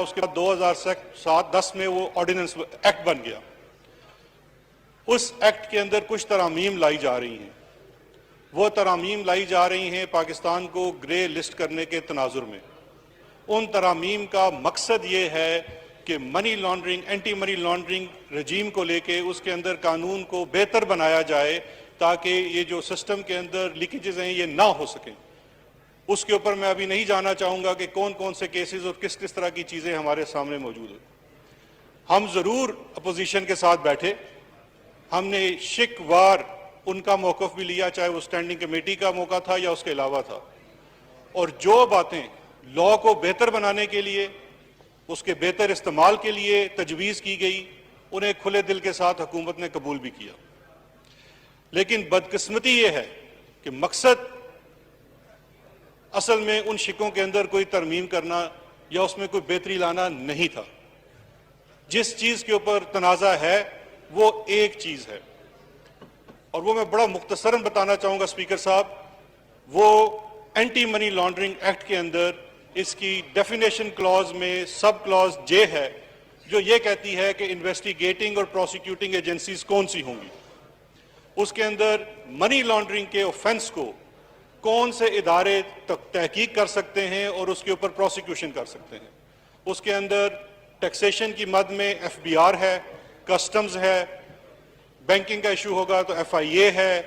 اس کے بعد 2007-10 میں وہ آرڈیننس ایکٹ بن گیا. اس ایکٹ کے اندر کچھ ترامیم لائی جا رہی ہیں. وہ ترامیم لائی جا رہی ہیں پاکستان کو گرے لسٹ کرنے کے تناظر میں. ان ترامیم کا مقصد یہ ہے کہ money laundering, anti money laundering regime کو لے کے اس کے اندر قانون کو بہتر بنایا جائے تاکہ یہ جو سسٹم کے اندر لیکیجز ہیں یہ نہ ہو سکیں. اس کے اوپر میں ابھی نہیں جانا چاہوں گا کہ کون کون سے کیسز اور کس کس طرح کی چیزیں ہمارے سامنے موجود ہیں. ہم ضرور اپوزیشن کے ساتھ بیٹھے، ہم نے شک وار ان کا موقف بھی لیا، چاہے وہ سٹینڈنگ کمیٹی کا موقع تھا یا اس کے علاوہ تھا، اور جو باتیں لا کو بہتر بنانے کے لیے، اس کے بہتر استعمال کے لیے تجویز کی گئی، انہیں کھلے دل کے ساتھ حکومت نے قبول بھی کیا. لیکن بدقسمتی یہ ہے کہ مقصد اصل میں ان شکوں کے اندر کوئی ترمیم کرنا یا اس میں کوئی بہتری لانا نہیں تھا. جس چیز کے اوپر تنازع ہے وہ ایک چیز ہے، اور وہ میں بڑا مختصراً بتانا چاہوں گا اسپیکر صاحب. وہ اینٹی منی لانڈرنگ ایکٹ کے اندر اس کی ڈیفینیشن کلاز میں سب کلاز جے ہے، جو یہ کہتی ہے کہ انویسٹیگیٹنگ اور پروسیکیوٹنگ ایجنسیز کون سی ہوں گی. اس کے اندر منی لانڈرنگ کے اوفینس کو کون سے ادارے تحقیق کر سکتے ہیں اور اس کے اوپر پروسیکیوشن کر سکتے ہیں. اس کے اندر ٹیکسیشن کی مد میں ایف بی آر ہے، کسٹمز ہے، بینکنگ کا ایشو ہوگا تو ایف آئی اے ہے،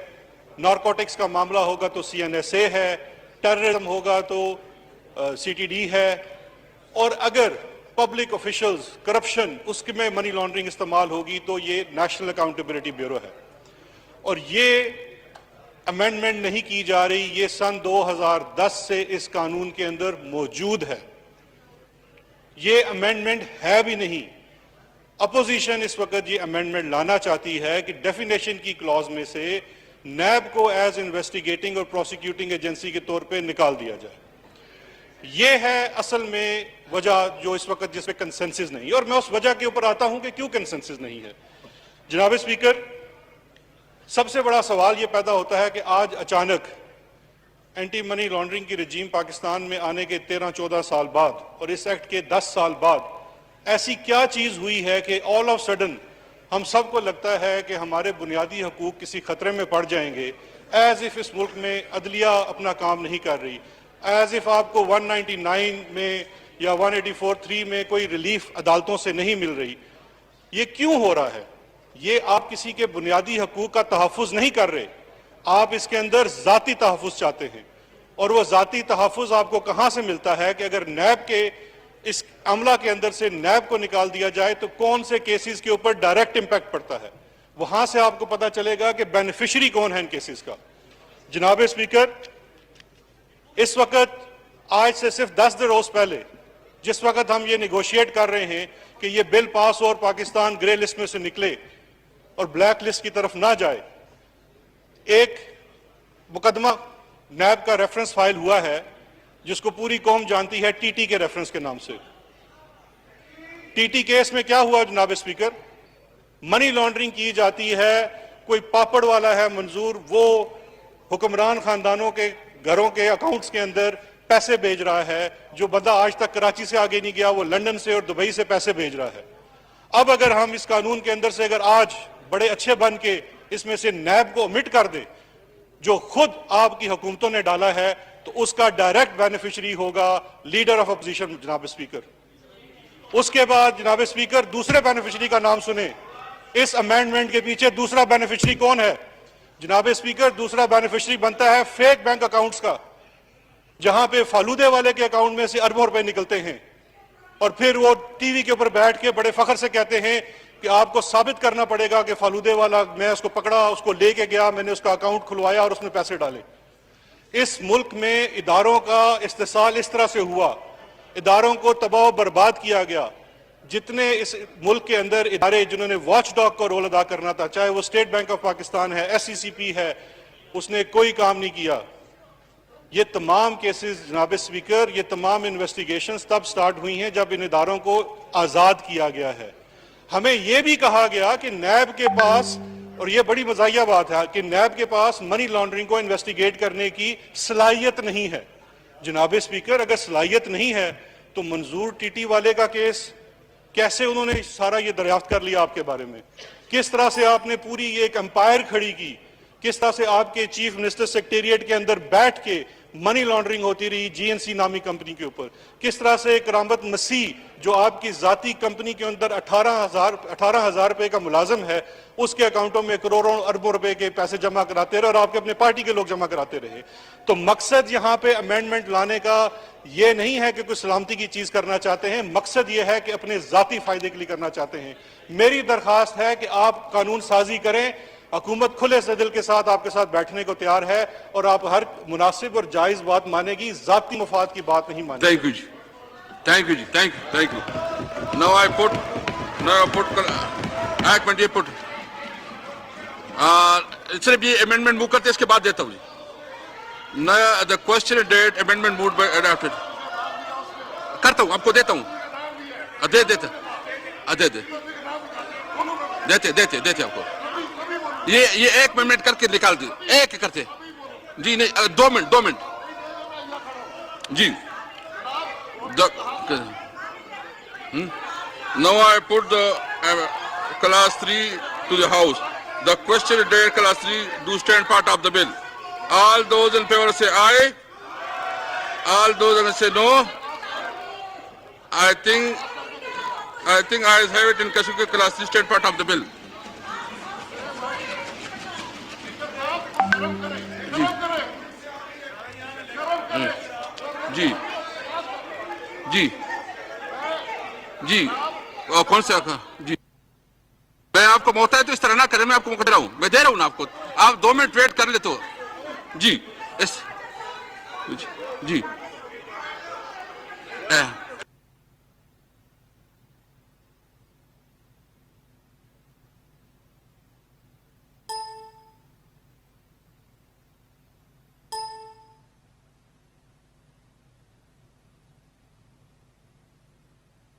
نارکوٹکس کا معاملہ ہوگا تو سی این ایس اے ہے، ٹیررزم ہوگا تو سی ٹی ڈی ہے، اور اگر پبلک آفیشلز کرپشن اس میں منی لانڈرنگ استعمال ہوگی تو یہ نیشنل اکاؤنٹیبلٹی بیورو ہے. اور یہ امینڈمنٹ نہیں کی جا رہی، یہ سن 2010 سے اس قانون کے اندر موجود ہے. یہ امینڈمنٹ ہے بھی نہیں. اپوزیشن اس وقت یہ امینڈمنٹ لانا چاہتی ہے کہ ڈیفینیشن کی کلاز میں سے نیب کو ایز انویسٹیگیٹنگ اور پروسیکیوٹنگ ایجنسی کے طور پہ نکال دیا جائے. یہ ہے اصل میں وجہ جو اس وقت جس پہ کنسنسس نہیں. اور میں اس وجہ کے اوپر آتا ہوں کہ کیوں کنسنسس نہیں ہے. جناب اسپیکر، سب سے بڑا سوال یہ پیدا ہوتا ہے کہ آج اچانک اینٹی منی لانڈرنگ کی رجیم پاکستان میں آنے کے 13-14 سال بعد اور اس ایکٹ کے 10 سال بعد ایسی کیا چیز ہوئی ہے کہ آل آف سڈن ہم سب کو لگتا ہے کہ ہمارے بنیادی حقوق کسی خطرے میں پڑ جائیں گے، ایز اف اس ملک میں عدلیہ اپنا کام نہیں کر رہی، ایز اف آپ کو 199 میں یا 184(3) میں کوئی ریلیف عدالتوں سے نہیں مل رہی. یہ کیوں ہو رہا ہے؟ یہ آپ کسی کے بنیادی حقوق کا تحفظ نہیں کر رہے، آپ اس کے اندر ذاتی تحفظ چاہتے ہیں. اور وہ ذاتی تحفظ آپ کو کہاں سے ملتا ہے کہ اگر نیب کے اس عملہ کے اندر سے نیب کو نکال دیا جائے تو کون سے کیسز کے اوپر ڈائریکٹ امپیکٹ پڑتا ہے. وہاں سے آپ کو پتا چلے گا کہ بینیفیشری کون ہے ان کیسز کا. جناب اسپیکر، اس وقت آج سے صرف 10 روز پہلے جس وقت ہم یہ نیگوشیٹ کر رہے ہیں کہ یہ بل پاس ہو اور پاکستان گرے لسٹ میں سے نکلے اور بلیک لسٹ کی طرف نہ جائے، ایک مقدمہ نیب کا ریفرنس فائل ہوا ہے جس کو پوری قوم جانتی ہے ٹی ٹی کے ریفرنس کے نام سے. ٹی ٹی کیس میں کیا ہوا جناب اسپیکر؟ منی لانڈرنگ کی جاتی ہے، کوئی پاپڑ والا ہے منظور، وہ حکمران خاندانوں کے گھروں کے اکاؤنٹس کے اندر پیسے بھیج رہا ہے. جو بندہ آج تک کراچی سے آگے نہیں گیا وہ لندن سے اور دبئی سے پیسے بھیج رہا ہے. اب اگر ہم اس قانون کے اندر سے اگر آج بڑے اچھے بن کے اس میں سے نیب کو omit کر دیں جو خود آپ کی حکومتوں نے ڈالا ہے، تو اس کا ڈائریکٹ بینیفیشری ہوگا لیڈر آف اپوزیشن جناب اسپیکر. اس کے بعد جناب اسپیکر دوسرے بینیفیشری کا نام سنیں. اس امینڈمنٹ کے پیچھے دوسرا بینیفیشری کون ہے؟ جناب اسپیکر، دوسرا بینیفیشری بنتا ہے فیک بینک اکاؤنٹس کا، جہاں پہ فالودے والے کے اکاؤنٹ میں سے اربوں روپے نکلتے ہیں، اور پھر وہ ٹی وی کے اوپر بیٹھ کے بڑے فخر سے کہتے ہیں کہ آپ کو ثابت کرنا پڑے گا کہ فالودے والا، میں اس کو پکڑا، اس کو لے کے گیا، میں نے اس کا اکاؤنٹ کھلوایا اور اس میں پیسے ڈالے. اس ملک میں اداروں کا استحصال اس طرح سے ہوا، اداروں کو تباہ و برباد کیا گیا. جتنے اس ملک کے اندر ادارے جنہوں نے واچ ڈاگ کا رول ادا کرنا تھا، چاہے وہ اسٹیٹ بینک آف پاکستان ہے، ایس سی سی پی ہے، اس نے کوئی کام نہیں کیا. یہ تمام کیسز جناب اسپیکر، یہ تمام انویسٹیگیشنز تب سٹارٹ ہوئی ہیں جب ان اداروں کو آزاد کیا گیا ہے. ہمیں یہ بھی کہا گیا کہ نیب کے پاس، اور یہ بڑی مزاحیہ بات ہے کہ نیب کے پاس منی لانڈرنگ کو انویسٹیگیٹ کرنے کی صلاحیت نہیں ہے. جناب اسپیکر، اگر صلاحیت نہیں ہے تو منظور ٹی ٹی والے کا کیس کیسے انہوں نے سارا یہ دریافت کر لیا آپ کے بارے میں؟ کس طرح سے آپ نے پوری یہ ایک امپائر کھڑی کی؟ کس طرح سے آپ کے چیف منسٹر سیکریٹریٹ کے اندر بیٹھ کے منی لانڈرنگ ہوتی رہی جی این سی نامی کمپنی کے اوپر؟ کس طرح سے کرامت مسیح جو آپ کی ذاتی کمپنی کے اندر 18,000 روپے کا ملازم ہے، اس کے اکاؤنٹوں میں کروڑوں اربوں روپے کے پیسے جمع کراتے رہے اور آپ کے اپنے پارٹی کے لوگ جمع کراتے رہے. تو مقصد یہاں پہ امینڈمنٹ لانے کا یہ نہیں ہے کہ کوئی سلامتی کی چیز کرنا چاہتے ہیں، مقصد یہ ہے کہ اپنے ذاتی فائدے کے لیے کرنا چاہتے ہیں. میری درخواست ہے کہ آپ قانون سازی کریں. حکومت کھلے سے دل کے ساتھ آپ کے ساتھ بیٹھنے کو تیار ہے اور آپ ہر مناسب اور جائز بات مانے گی، ذاتی مفاد کی بات نہیں مانے گی. Thank you جی. Thank you جی. Thank you. Now I put ایک منٹ یہ پٹ صرف یہ امینڈمنٹ موو کرتے اس کے بعد دیتا ہوں جی. The question date amendment moved by adopted کرتا ہوں، آپ کو دیتا ہوں. دیتے آپ کو یہ ایک منٹ کر کے نکال دی، ایک کرتے جی. نہیں 2 منٹ جی. Now I put the class 3 to the house. The question date class 3 do stand part of the bill. All those in favor say aye. All those against say no. I think I have it in Kashmir class 3 stand part of the bill. جی جی جی کون سا جی. میں آپ کو موقع ہے تو اس طرح نہ کریں، میں آپ کو موقع دے رہا ہوں، میں دے رہا ہوں نا آپ کو. آپ 2 منٹ ویٹ کر لے تو جی. جی